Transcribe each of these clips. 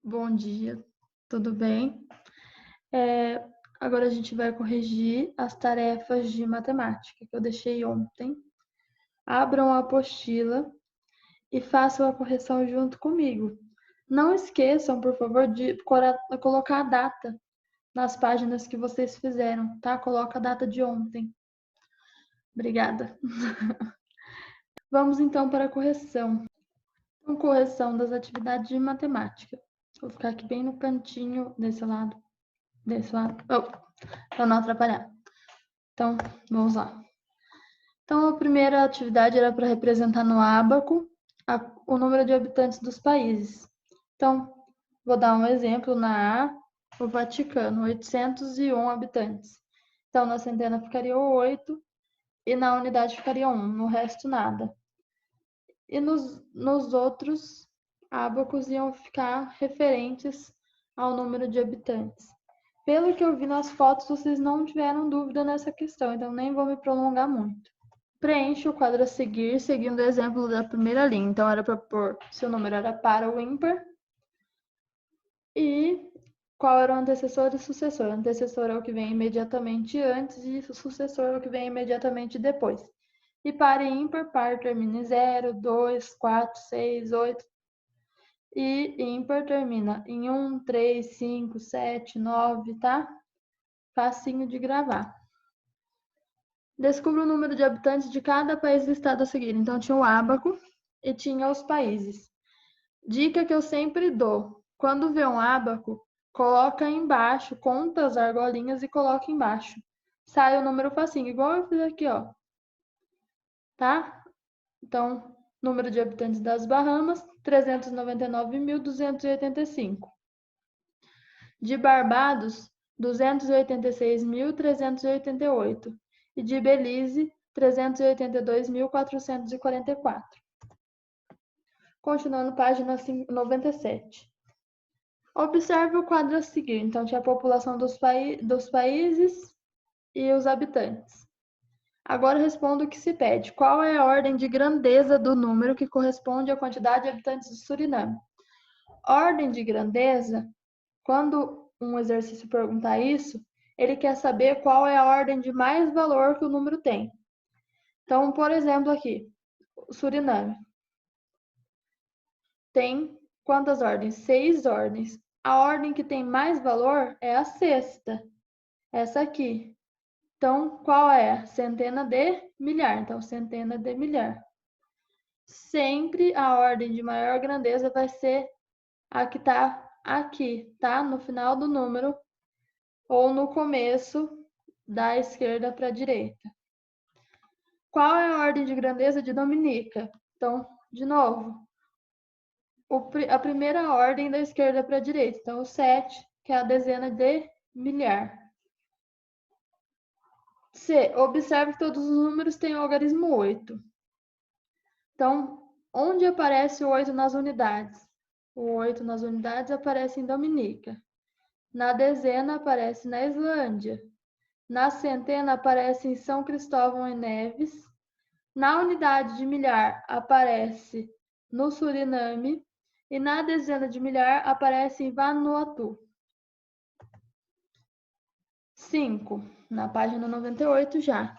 Bom dia, tudo bem? É, Agora a gente vai corrigir as tarefas de matemática que eu deixei ontem. Abram a apostila e façam a correção junto comigo. Não esqueçam, por favor, de colocar a data nas páginas que vocês fizeram, tá? Coloca a data de ontem. Obrigada. Vamos então para a correção. Então, correção das atividades de matemática. Vou ficar aqui bem no cantinho desse lado. Para não atrapalhar. Então, vamos lá. Então, a primeira atividade era para representar no ábaco o número de habitantes dos países. Então, vou dar um exemplo na A, o Vaticano, 801 habitantes. Então, na centena ficaria o 8 e na unidade ficaria 1, no resto nada. E nos outros ábacos iam ficar referentes ao número de habitantes. Pelo que eu vi nas fotos, vocês não tiveram dúvida nessa questão, então nem vou me prolongar muito. Preencha o quadro a seguir, seguindo o exemplo da primeira linha. Então, era para pôr se o número era par ou ímpar e qual era o antecessor e sucessor. O antecessor é o que vem imediatamente antes e o sucessor é o que vem imediatamente depois. E par e ímpar, par termina em 0, 2, 4, 6, 8. E ímpar termina em 1, 3, 5, 7, 9, tá? Facinho de gravar. Descubra o número de habitantes de cada país listado a seguir. Então, tinha o ábaco e tinha os países. Dica que eu sempre dou. Quando vê um ábaco, coloca embaixo, conta as argolinhas e coloca embaixo. Sai o número facinho, igual eu fiz aqui, ó. Tá? Então, número de habitantes das Bahamas, 399.285. De Barbados, 286.388. E de Belize, 382.444. Continuando, página 97. Observe o quadro a seguir. Então, tinha a população dos países e os habitantes. Agora responda o que se pede. Qual é a ordem de grandeza do número que corresponde à quantidade de habitantes do Suriname? Ordem de grandeza, quando um exercício perguntar isso, ele quer saber qual é a ordem de mais valor que o número tem. Então, por exemplo, aqui, o Suriname tem quantas ordens? 6 ordens. A ordem que tem mais valor é a sexta, essa aqui. Então, qual é? Centena de milhar. Então, centena de milhar. Sempre a ordem de maior grandeza vai ser a que está aqui, tá? No final do número ou no começo da esquerda para a direita. Qual é a ordem de grandeza de Dominica? Então, de novo, a primeira ordem da esquerda para a direita. Então, o 7, que é a dezena de milhar. C. Observe que todos os números têm o algarismo 8. Então, onde aparece o 8 nas unidades? O 8 nas unidades aparece em Dominica. Na dezena aparece na Islândia. Na centena aparece em São Cristóvão e Neves. Na unidade de milhar aparece no Suriname. E na dezena de milhar aparece em Vanuatu. 5. Na página 98 já.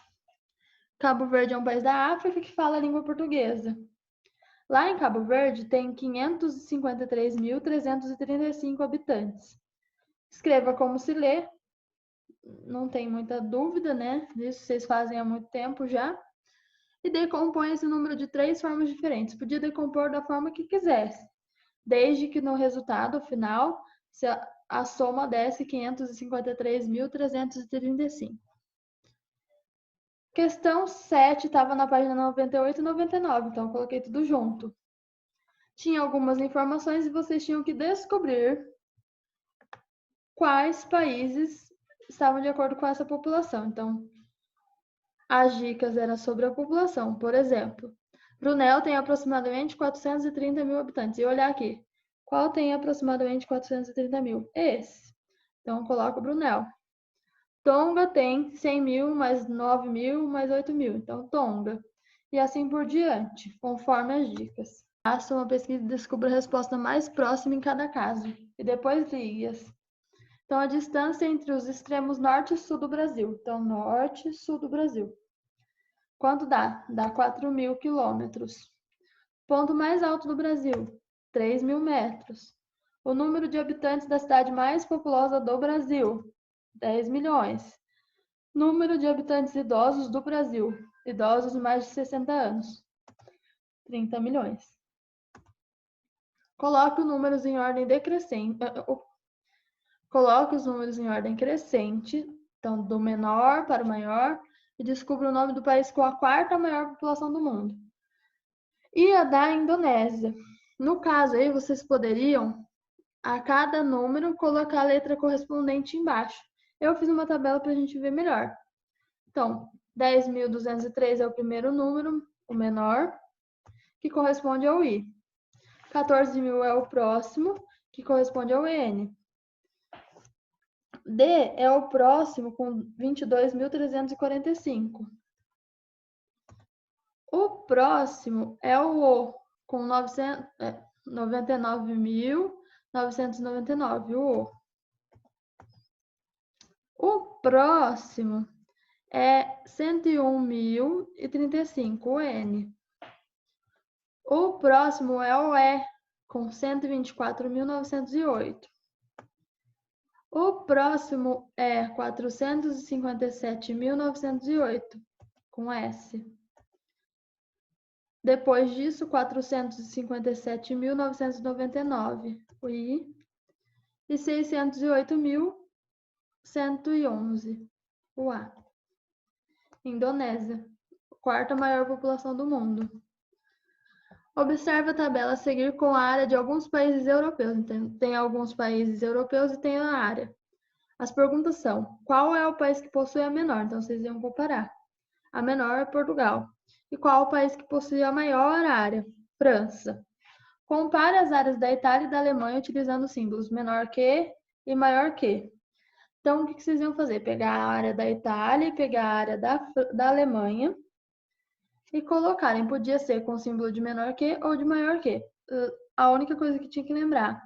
Cabo Verde é um país da África que fala a língua portuguesa. Lá em Cabo Verde tem 553.335 habitantes. Escreva como se lê. Não tem muita dúvida, né? Isso vocês fazem há muito tempo já. E decompõe esse número de 3 formas diferentes. Podia decompor da forma que quisesse, desde que no resultado final a soma desse 553.335. Questão 7 estava na página 98 e 99, então eu coloquei tudo junto. Tinha algumas informações e vocês tinham que descobrir quais países estavam de acordo com essa população. Então, as dicas eram sobre a população. Por exemplo, Brunel tem aproximadamente 430 mil habitantes. E olhar aqui, qual tem aproximadamente 430 mil? Esse. Então, coloco Brunel. Tonga tem 100 mil, mais 9 mil, mais 8 mil. Então, Tonga. E assim por diante, conforme as dicas. Faça uma pesquisa e descubra a resposta mais próxima em cada caso, e depois ligue-as. Então, a distância entre os extremos norte e sul do Brasil. Então, norte e sul do Brasil. Quanto dá? Dá 4.000 quilômetros. Ponto mais alto do Brasil, 3.000 metros. O número de habitantes da cidade mais populosa do Brasil, 10 milhões. Número de habitantes idosos do Brasil, idosos de mais de 60 anos, 30 milhões. Coloque os números em ordem decrescente. Coloque os números em ordem crescente, então do menor para o maior, e descubra o nome do país com a quarta maior população do mundo. E a da Indonésia. No caso aí, vocês poderiam, a cada número, colocar a letra correspondente embaixo. Eu fiz uma tabela para a gente ver melhor. Então, 10.203 é o primeiro número, o menor, que corresponde ao I. 14.000 é o próximo, que corresponde ao N. D é o próximo, com 22.345. O próximo é o O, com 99.999, o O. O próximo é 101.035, o N. O próximo é o E, com 124.908. O próximo é 457.908, com S. Depois disso, 457.999, o I. E 608.111, o A. Indonésia, quarta maior população do mundo. Observe a tabela a seguir com a área de alguns países europeus. Então, tem alguns países europeus e tem a área. As perguntas são: qual é o país que possui a menor? Então, vocês iam comparar. A menor é Portugal. E qual o país que possui a maior área? França. Compare as áreas da Itália e da Alemanha utilizando símbolos menor que e maior que. Então, o que vocês iam fazer? Pegar a área da Itália e pegar a área da Alemanha e colocarem. Podia ser com símbolo de menor que ou de maior que. A única coisa que tinha que lembrar: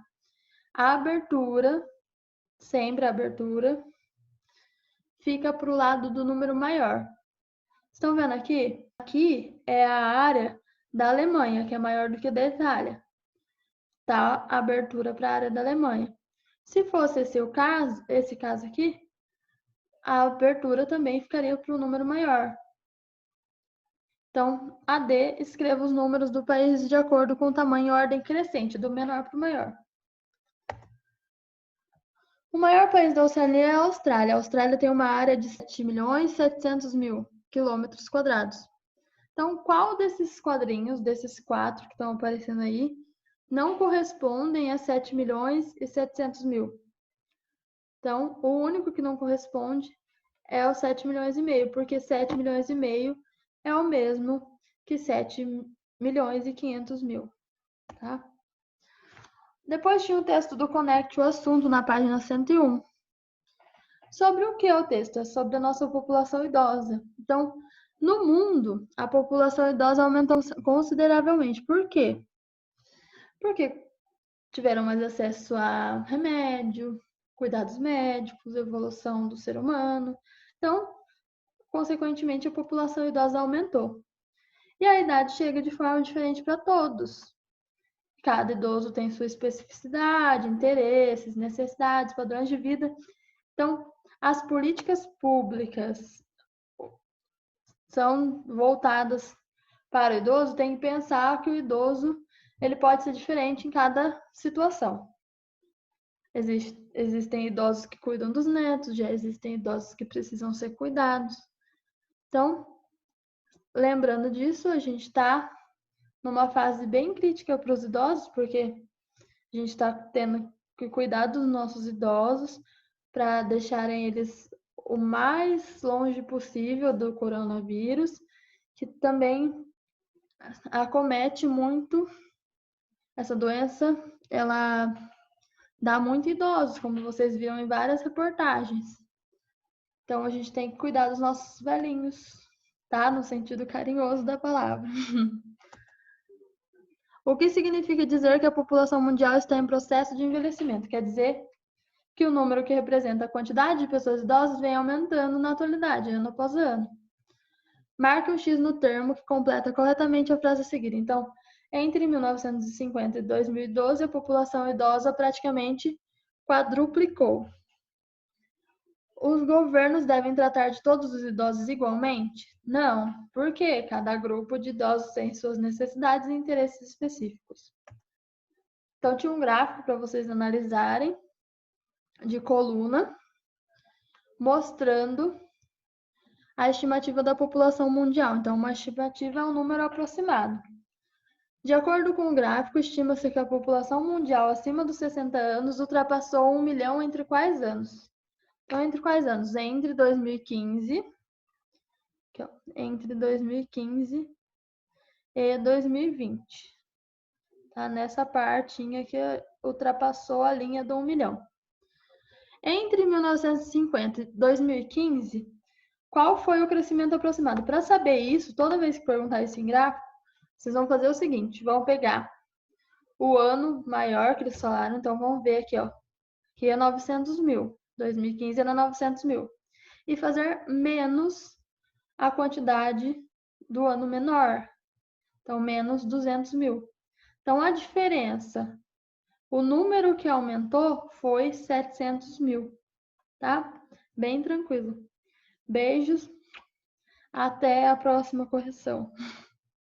a abertura, sempre a abertura, fica para o lado do número maior. Estão vendo aqui? Aqui é a área da Alemanha, que é maior do que a da Itália. Tá a abertura para a área da Alemanha. Se fosse esse caso aqui, a abertura também ficaria para o número maior. Então, a D, escreva os números do país de acordo com o tamanho e ordem crescente, do menor para o maior. O maior país da Oceania é a Austrália. A Austrália tem uma área de 7.700.000 quilômetros quadrados. Então, qual desses quadrinhos, desses 4 que estão aparecendo aí, não correspondem a 7.700.000? Então, o único que não corresponde é o 7,5 milhões, porque 7,5 milhões é o mesmo que 7.500.000, tá? Depois tinha o texto do Conecte o Assunto na página 101. Sobre o que é o texto? É sobre a nossa população idosa. Então, no mundo, a população idosa aumentou consideravelmente. Por quê? Porque tiveram mais acesso a remédio, cuidados médicos, evolução do ser humano. Então, consequentemente, a população idosa aumentou. E a idade chega de forma diferente para todos. Cada idoso tem sua especificidade, interesses, necessidades, padrões de vida. Então, as políticas públicas são voltadas para o idoso, tem que pensar que o idoso ele pode ser diferente em cada situação. Existem idosos que cuidam dos netos, já existem idosos que precisam ser cuidados. Então, lembrando disso, a gente está numa fase bem crítica para os idosos, porque a gente está tendo que cuidar dos nossos idosos para deixarem eles o mais longe possível do coronavírus, que também acomete muito essa doença, ela dá muito idosos, como vocês viram em várias reportagens. Então a gente tem que cuidar dos nossos velhinhos, tá? No sentido carinhoso da palavra. O que significa dizer que a população mundial está em processo de envelhecimento? Quer dizer que o número que representa a quantidade de pessoas idosas vem aumentando na atualidade, ano após ano. Marque um X no termo que completa corretamente a frase a seguir. Então, entre 1950 e 2012, a população idosa praticamente quadruplicou. Os governos devem tratar de todos os idosos igualmente? Não, porque cada grupo de idosos tem suas necessidades e interesses específicos. Então, tinha um gráfico para vocês analisarem, de coluna, mostrando a estimativa da população mundial. Então, uma estimativa é um número aproximado. De acordo com o gráfico, estima-se que a população mundial acima dos 60 anos ultrapassou 1 milhão entre quais anos? Então, entre quais anos? Entre 2015 e 2020. Tá? Nessa partinha que ultrapassou a linha do 1 milhão. Entre 1950 e 2015, qual foi o crescimento aproximado? Para saber isso, toda vez que perguntar isso em gráfico, vocês vão fazer o seguinte, vão pegar o ano maior que eles falaram, então vamos ver aqui, ó, que é 900 mil, 2015 era 900 mil, e fazer menos a quantidade do ano menor, então menos 200 mil. Então a diferença, o número que aumentou foi 700 mil, tá? Bem tranquilo. Beijos, até a próxima correção.